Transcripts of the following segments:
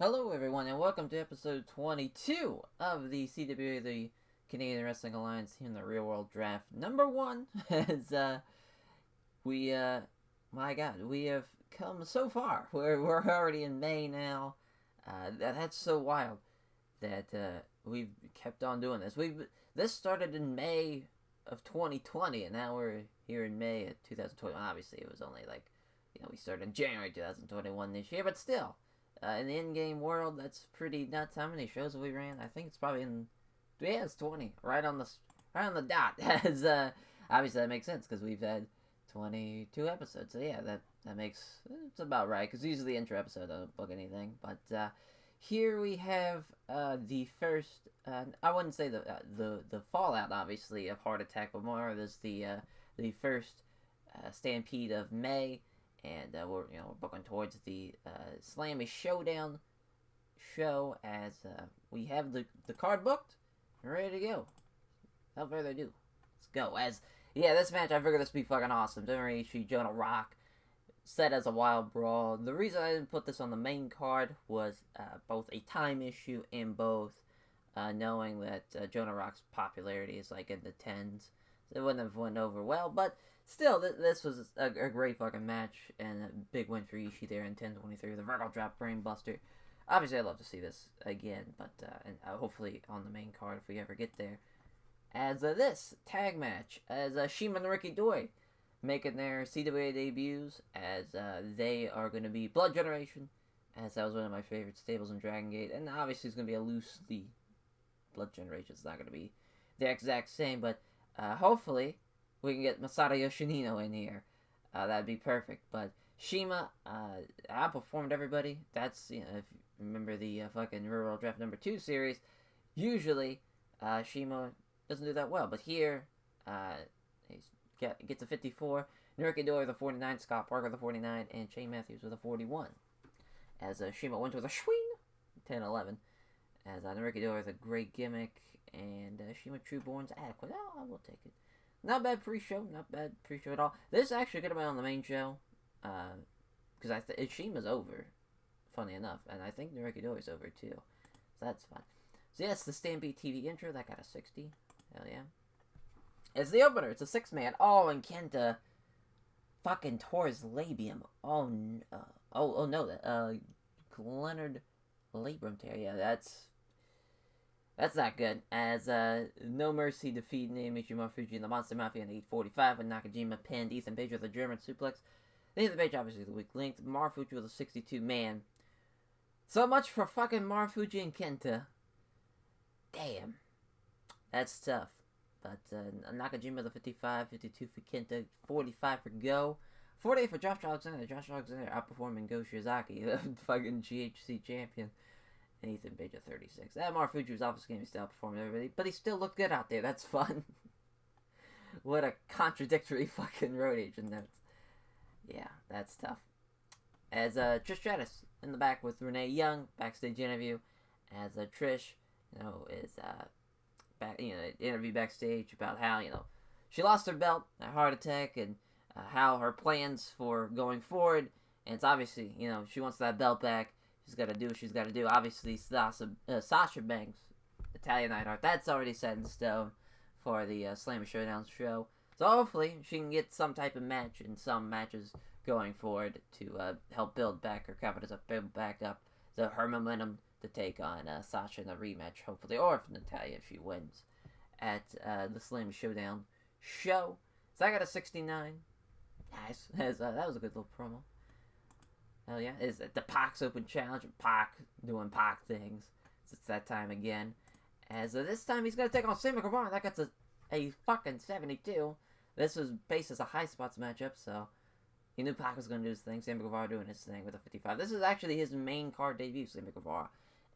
Hello, everyone, and welcome to episode 22 of the CWA, the Canadian Wrestling Alliance, here in the Real World Draft. Number one, as we, my God, we have come so far. We're already in May now. That's so wild that we've kept on doing this. This started in May of 2020, and now we're here in May of 2021. Obviously, it was only we started in January 2021 this year, but still. In the in-game world, that's pretty nuts. How many shows have we ran? I think it's probably it's 20, right on the dot. As obviously that makes sense because we've had 22 episodes. So yeah, that makes it's about right. Because usually the intro episode don't book anything, but here we have the first. I wouldn't say the fallout, obviously, of Heart Attack, but more of this the first Stampede of May. And we're booking towards the Slammy Showdown show as we have the card booked and ready to go. Without further ado, let's go. This match, I figured this would be fucking awesome. WWE Jonah Rock, set as a wild brawl. The reason I didn't put this on the main card was both a time issue and both knowing that Jonah Rock's popularity is like in the tens. So it wouldn't have went over well, but still, this was a great fucking match and a big win for Ishii there in 10:23 with a vertical drop brainbuster. Obviously, I'd love to see this again, but and hopefully on the main card if we ever get there. As this tag match, as Shima and Ricky Doi making their CWA debuts, as they are going to be Blood Generation, as that was one of my favorite stables in Dragon Gate, and obviously it's going to be a loosely Blood Generation. It's not going to be the exact same, but hopefully we can get Masato Yoshinino in here. That'd be perfect. But Shima outperformed everybody. That's, if you remember the fucking Rural Draft number 2 series, usually Shima doesn't do that well. But here, he gets a 54. Naruki Doi with a 49, Scott Parker with a 49, and Shane Matthews with a 41. As Shima went with a swing, 10-11. As Naruki Doi with a great gimmick, and Shima Trueborn's adequate. I will take it. Not bad pre-show at all. This actually could have been on the main show, because Shima's over, funny enough, and I think Naruki Doi is over too, so that's fine. So yes, the Stampede TV intro, that got a 60, hell yeah. It's the opener, it's a 6-man, and Kenta fucking tore his labium, no, Leonard labrum tear, yeah, that's not good, as No Mercy defeated Naomichi Marufuji and the Monster Mafia in 8:45 when Nakajima pinned Ethan Page with a German suplex. Ethan Page obviously the weak link. Marufuji with a 62-man. So much for fucking Marufuji and Kenta. Damn. That's tough. But Nakajima with a 55, 52 for Kenta, 45 for Go. 48 for Josh Alexander. Josh Alexander outperforming Go Shiozaki, the fucking GHC champion. And Ethan Page at 36. That Marufuji was obviously going to be still outperforming everybody, but he still looked good out there. That's fun. What a contradictory fucking road agent. Yeah, that's tough. As Trish Stratus in the back with Renee Young, backstage interview. As Trish, is interview backstage about how she lost her belt, a heart attack, and how her plans for going forward. And it's obviously she wants that belt back. She's got to do what she's got to do. Obviously, Sasha Banks, Italian Neidhart, that's already set in stone for the Slammer Showdown show. So hopefully she can get some type of match in some matches going forward to help build back her confidence up, build back up her momentum to take on Sasha in a rematch, hopefully, or if Natalya, if she wins at the Slammer Showdown show. So I got a 69. Nice. That was a good little promo. Hell yeah. Is the PAC's Open Challenge. PAC doing PAC things. So it's that time again. As this time he's going to take on Sammy Guevara. That gets a fucking 72. This was based as a high spots matchup, so he knew PAC was going to do his thing. Sammy Guevara doing his thing with a 55. This is actually his main card debut, Sammy Guevara.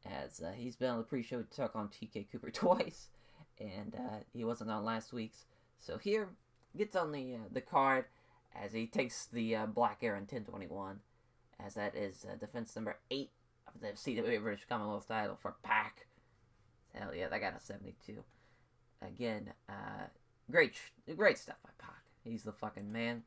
As he's been on the pre-show, took on TK Cooper twice. And he wasn't on last week's. So here, gets on the card as he takes the Black Air in 10:21. As that is defense number 8 of the CWA British Commonwealth title for PAC. Hell yeah, that got a 72. Again, great stuff by PAC. He's the fucking man.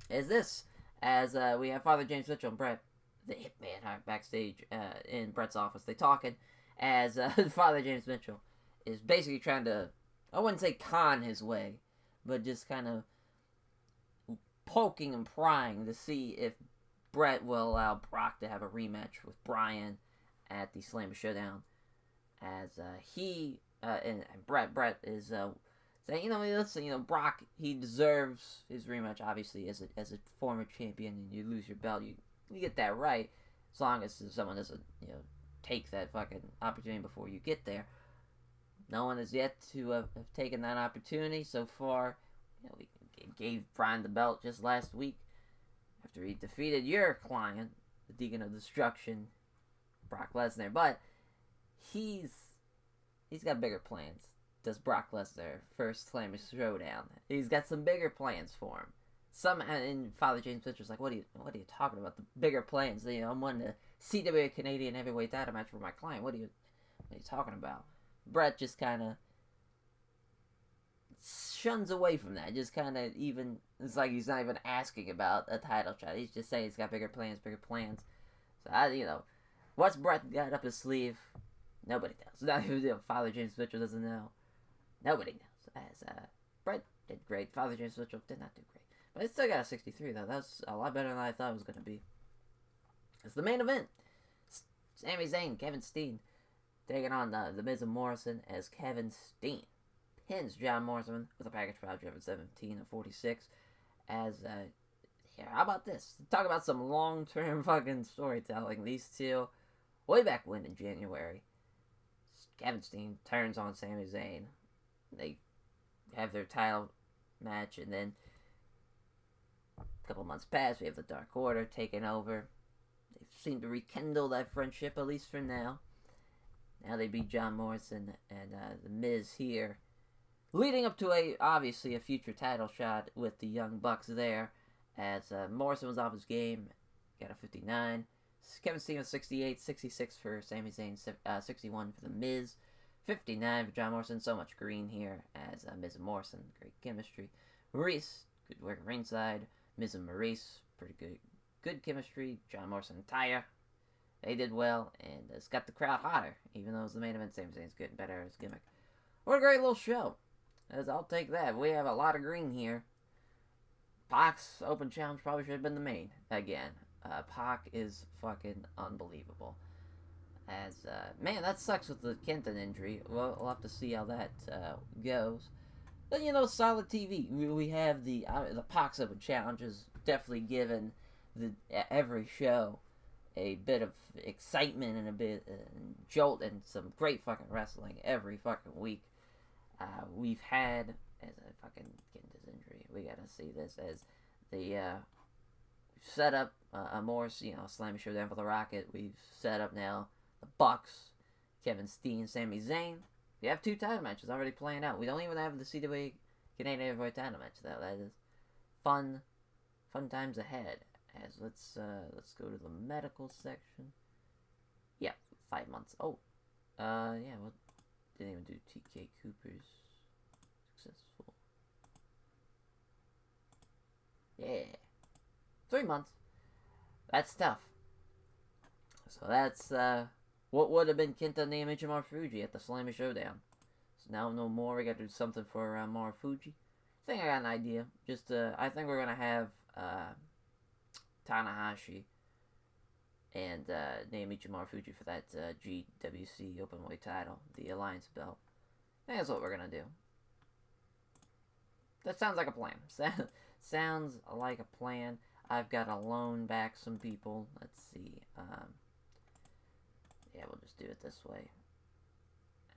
Is this, as we have Father James Mitchell and Brett the Hitman are backstage in Bret's office. They talking as Father James Mitchell is basically trying to, I wouldn't say con his way, but just kind of poking and prying to see if Bret will allow Brock to have a rematch with Bryan at the Slammer Showdown. As and Bret is saying, listen, Brock, he deserves his rematch. Obviously, as a former champion, and you lose your belt, you get that right, as long as someone doesn't take that fucking opportunity before you get there. No one has yet to have taken that opportunity so far. We gave Bryan the belt just last week after he defeated your client, the Deacon of Destruction, Brock Lesnar. But he's got bigger plans. Does Brock Lesnar first Slammer Showdown? He's got some bigger plans for him. And Father James Mitchell's like, what are you talking about? The bigger plans. I'm winning the CWA Canadian Heavyweight Title match for my client. What are you talking about? Bret just kind of shuns away from that. Just kind of it's like he's not even asking about a title shot. He's just saying he's got bigger plans. So what's Bret got up his sleeve? Nobody knows. Not even Father James Mitchell doesn't know. Nobody knows. As Bret did great. Father James Mitchell did not do great. But he still got a 63, though. That's a lot better than I thought it was going to be. It's the main event. Sami Zayn, Kevin Steen, taking on the Miz and Morrison as Kevin Steen pins John Morrison with a package foul driven 17 of 46. As, how about this? Talk about some long-term fucking storytelling. These two, way back when in January, Kevin Steen turns on Sami Zayn. They have their title match, and then a couple months pass. We have the Dark Order taking over. They seem to rekindle that friendship, at least for now. Now they beat John Morrison and the Miz here, leading up to obviously a future title shot with the Young Bucks there. As Morrison was off his game, got a 59. Kevin Steen was 68, 66 for Sami Zayn, 61 for the Miz, 59 for John Morrison. So much green here as Miz and Morrison, great chemistry. Maurice, good work ringside. Miz and Maurice, pretty good chemistry. John Morrison and Taya, they did well, and it's got the crowd hotter, even though it was the main event. Sami Zayn's getting better at his gimmick. What a great little show. As I'll take that. We have a lot of green here. PAC's open challenge probably should have been the main again. PAC is fucking unbelievable. As, man, that sucks with the Kenton injury. We'll have to see how that goes. But, solid TV. We have the PAC's open challenge is definitely given every show a bit of excitement and a bit jolt and some great fucking wrestling every fucking week. We've had, as I fucking get into this injury, we gotta see this as the set up a more Slammy Showdown for the Rocket. We've set up now the Bucks, Kevin Steen, Sami Zayn. We have 2 title matches already playing out. We don't even have the CWA Canadian Heavyweight title match though. That is fun times ahead. As let's go to the medical section. Yeah, 5 months. Oh, yeah. Well, didn't even do TK Cooper's successful. Yeah, 3 months. That's tough. So that's what would have been Kenta Naomichi Marufuji at the Slammy Showdown. So now no more. We got to do something for Marufuji. I think I got an idea. Just I think we're gonna have Tanahashi and Naomichi Marufuji for that GWC Openweight title, the Alliance belt. I think that's what we're gonna do. That sounds like a plan. Sounds like a plan. I've got to loan back some people. Let's see. Yeah, we'll just do it this way.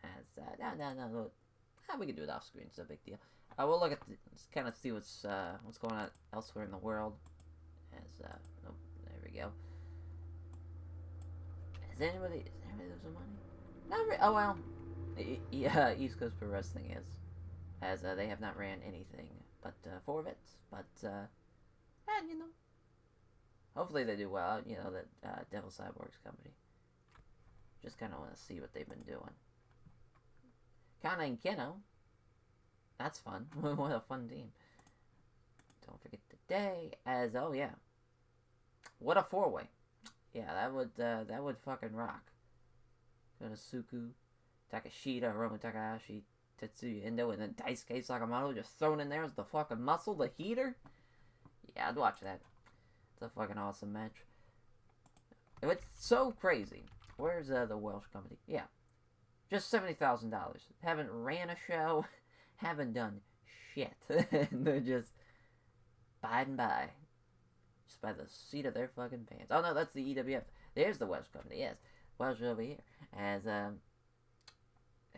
As no. We can do it off screen. It's no big deal. We'll look at kind of see what's going on elsewhere in the world. As there we go. Is anybody losing money? Not really. Oh well. Yeah, East Coast Pro Wrestling is, as they have not ran anything but forfeits. But and hopefully they do well. That Devil Cyborgs company. Just kind of want to see what they've been doing. Kana and Keno. That's fun. What a fun team. Don't forget today as, oh yeah. What a 4-way. Yeah, that would fucking rock. Konosuke, Takashita, Hiromu Takahashi, Tetsuya Endo, and then Daisuke Sakamoto just thrown in there as the fucking muscle, the heater. Yeah, I'd watch that. It's a fucking awesome match. It's so crazy. Where's the Welsh company? Yeah, just $70,000. Haven't ran a show, haven't done shit. And they're just biding by. Just by the seat of their fucking pants. Oh no, that's the EWF. There's the Welsh company, yes. Welsh over here. As, they're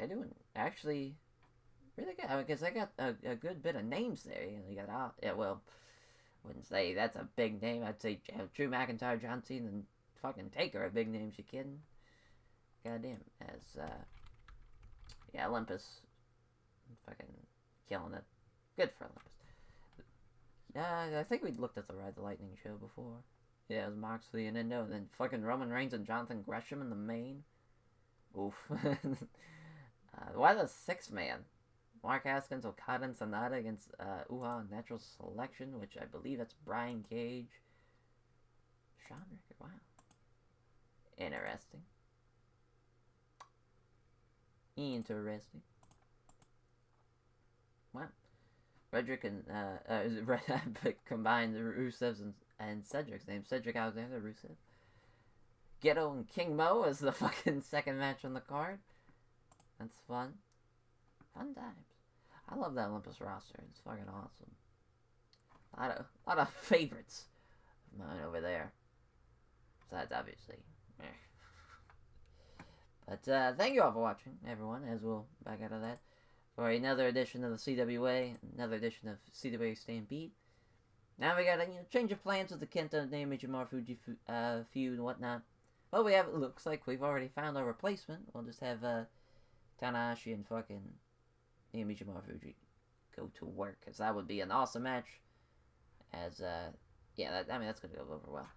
doing actually really good. I mean, because they got a good bit of names there. You know, you got, yeah, well, wouldn't say that's a big name. I'd say Drew McIntyre, John Cena, and fucking Taker are big names. You kidding? Goddamn. As, yeah, Olympus. Fucking killing it. Good for Olympus. I think we looked at the Ride the Lightning show before. Yeah, it was Moxley and Endo, and then fucking Roman Reigns and Jonathan Gresham in the main. Oof. Why the 6-man? Mark Haskins, Okada, and Sonata against Uhaa Natural Selection, which I believe that's Brian Cage. Shawn Ricker, wow. Interesting. Interesting. Wow. Frederick and combined the Rusevs and Cedric's name. Cedric Alexander, Rusev. Ghetto and King Mo as the fucking second match on the card. That's fun. Fun times. I love that Olympus roster. It's fucking awesome. A lot of favorites of mine over there. Besides, obviously. But thank you all for watching, everyone, as we'll back out of that. For another edition of the CWA, another edition of CWA Stampede. Now we got a change of plans with the Kenta and Naomichi Marufuji feud and whatnot. Well, it looks like we've already found our replacement. We'll just have Tanahashi and fucking Naomichi Marufuji go to work, because that would be an awesome match. As, yeah, that's going to go over well.